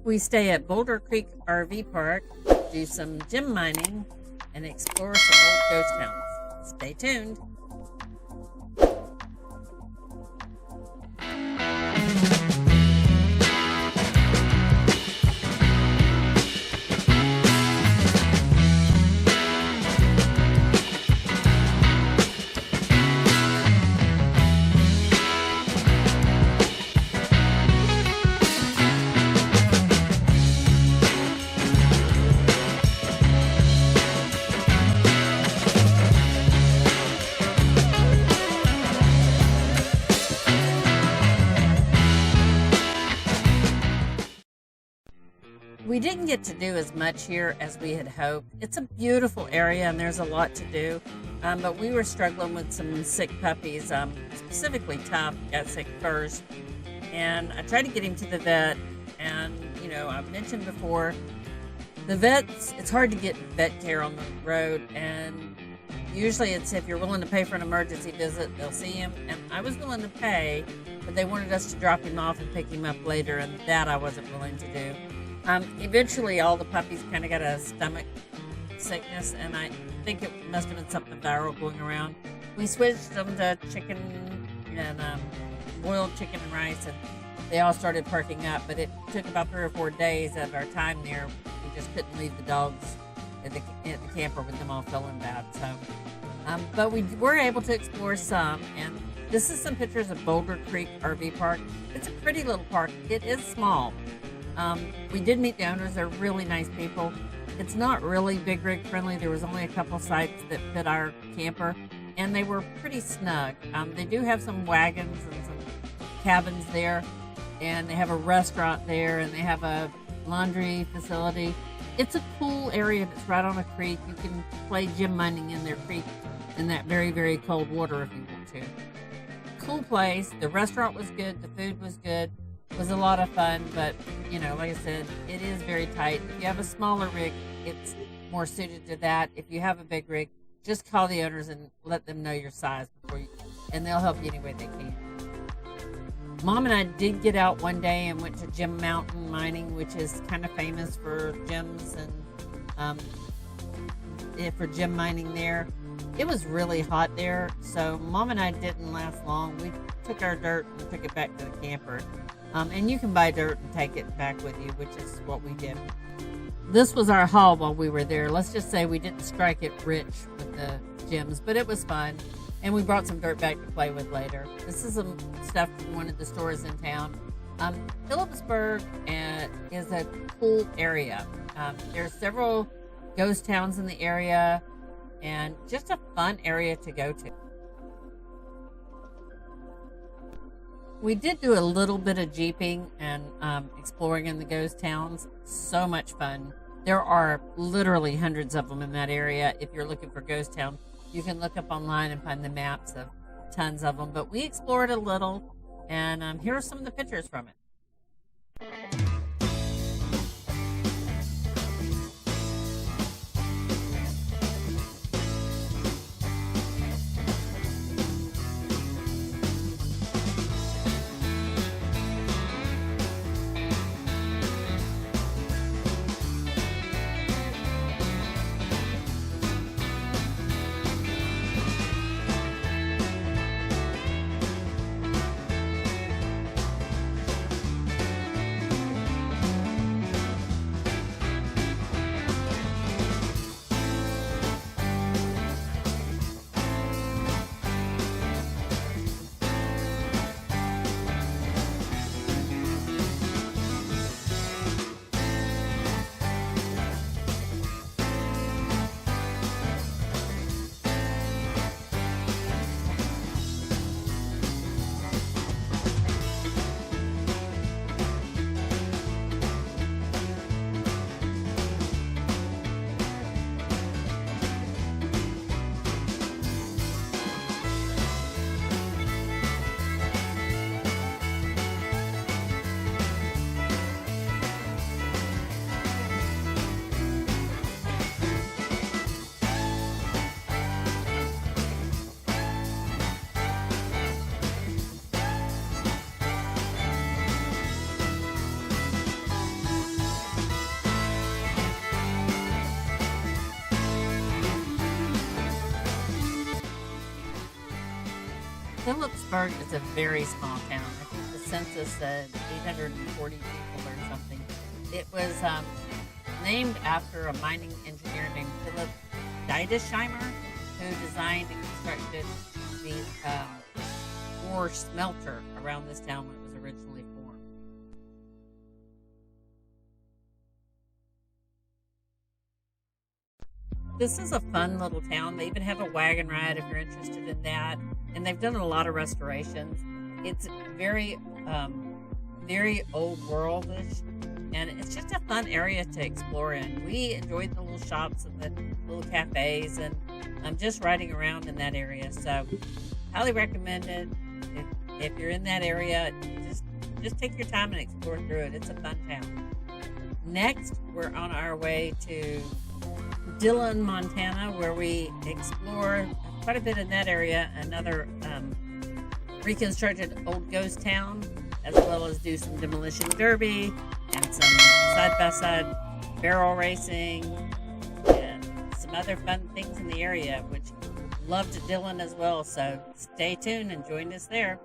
We stay at Boulder Creek RV Park, do some gem mining, and explore some old ghost towns. Stay tuned. We didn't get to do as much here as we had hoped. It's a beautiful area and there's a lot to do, but we were struggling with some sick puppies, specifically Tough got sick first, and I tried to get him to the vet, and I've mentioned before, the vets, it's hard to get vet care on the road, and usually it's if you're willing to pay for an emergency visit, they'll see him, and I was willing to pay, but they wanted us to drop him off and pick him up later, and that I wasn't willing to do. Eventually, all the puppies kind of got a stomach sickness, and I think it must have been something viral going around. We switched them to chicken and boiled chicken and rice, and they all started perking up, but it took about 3 or 4 days of our time there. We just couldn't leave the dogs at the camper with them all feeling bad. So, but we were able to explore some, and this is some pictures of Boulder Creek RV Park. It's a pretty little park. It is small. We did meet the owners. They're really nice people. It's not really big rig friendly. There was only a couple sites that fit our camper, and they were pretty snug. They do have some wagons and some cabins there, and they have a restaurant there, and they have a laundry facility. It's a cool area. It's right on a creek. You can play gem mining in their creek in that very, very cold water if you want to. Cool place. The restaurant was good. The food was good. It was a lot of fun, but like I said, it is very tight. If you have a smaller rig, it's more suited to that. If you have a big rig, just call the owners and let them know your size and they'll help you any way they can. Mom and I did get out one day and went to Gem Mountain Mining, which is kind of famous for gems and for gem mining there. It was really hot there, so Mom and I didn't last long. We took our dirt and took it back to the camper. And you can buy dirt and take it back with you, which is what we did. This was our haul while we were there. Let's just say we didn't strike it rich with the gems, but it was fun. And we brought some dirt back to play with later. This is some stuff from one of the stores in town. Philipsburg is a cool area. There's several ghost towns in the area, and just a fun area to go to. We did do a little bit of jeeping and exploring in the ghost towns. So much fun. There are literally hundreds of them in that area. If you're looking for ghost town, you can look up online and find the maps of tons of them. But we explored a little, and here are some of the pictures from it. Philipsburg is a very small town. I think the census said 840 people or something. It was named after a mining engineer named Philip Diedesheimer, who designed and constructed the ore smelter around this town when it was originally formed. This is a fun little town. They even have a wagon ride if you're interested in that. And they've done a lot of restorations. It's very, very old worldish. And it's just a fun area to explore in. We enjoyed the little shops and the little cafes and just riding around in that area. So, highly recommend it. If you're in that area, just take your time and explore through it. It's a fun town. Next, we're on our way to Dillon, Montana, where we explore quite a bit in that area. Another reconstructed old ghost town, as well as do some demolition derby and some side-by-side barrel racing and some other fun things in the area, which loved Dillon as well. So stay tuned and join us there.